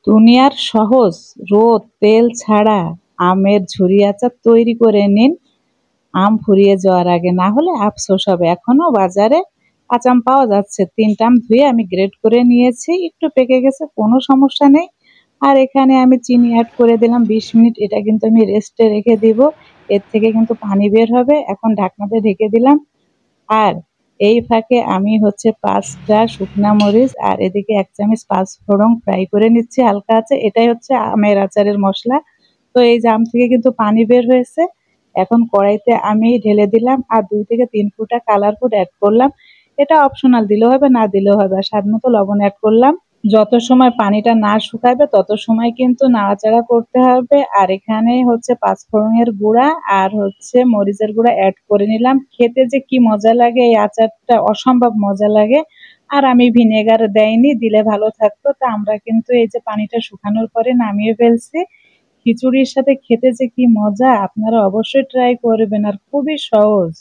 দুনিয়ার সহজ রোদ তেল ছাড়া আমের ঝুরি আচার তৈরি করে নিন আম ফুরিয়ে যাওয়ার আগে, না হলে আফসোস হবে। এখনো বাজারে কাঁচা আম পাওয়া যাচ্ছে। 3টা আম ধুয়ে আমি গ্রেড করে নিয়েছি, একটু পেকে গেছে, কোনো সমস্যা নেই। আর এখানে আমি চিনি অ্যাড করে দিলাম 20 মিনিট। এটা কিন্তু আমি রেস্টে রেখে দিব, এর থেকে কিন্তু পানি বের হবে। এখন ঢাকনাতে ঢেকে দিলাম। আর এই ফাঁকে আমি 5টা শুকনা মরিচ আর এদিকে 1 চামচ পাঁচফোড়ন ফ্রাই করে নিচ্ছি হালকা আছে। এটাই হচ্ছে আমের আচারের মশলা। তো এই যে আম থেকে কিন্তু পানি বের হয়েছে, এখন কড়াইতে আমি ঢেলে দিলাম আর 2 থেকে 3 ফোঁটা কালার ফুড অ্যাড করলাম। এটা অপশনাল, দিলেও হবে না দিলেও হবে। আর স্বাদ মতো লবণ অ্যাড করলাম। যত সময় পানিটা না শুকাবে তত সময় কিন্তু নাড়াচাড়া করতে হবে। আর এখানে পাঁচফোড়নের গুঁড়া আর মরিচের গুঁড়া অ্যাড করে নিলাম। খেতে যে কি মজা লাগে, এই আচারটা অসম্ভব মজা লাগে। আর আমি ভিনেগার দেইনি, দিলে ভালো থাকতো। তা আমরা কিন্তু এই যে পানিটা শুকানোর পরে নামিয়ে ফেলছি। খিচুড়ির সাথে খেতে যে কি মজা, আপনারা অবশ্যই ট্রাই করবেন, আর খুবই সহজ।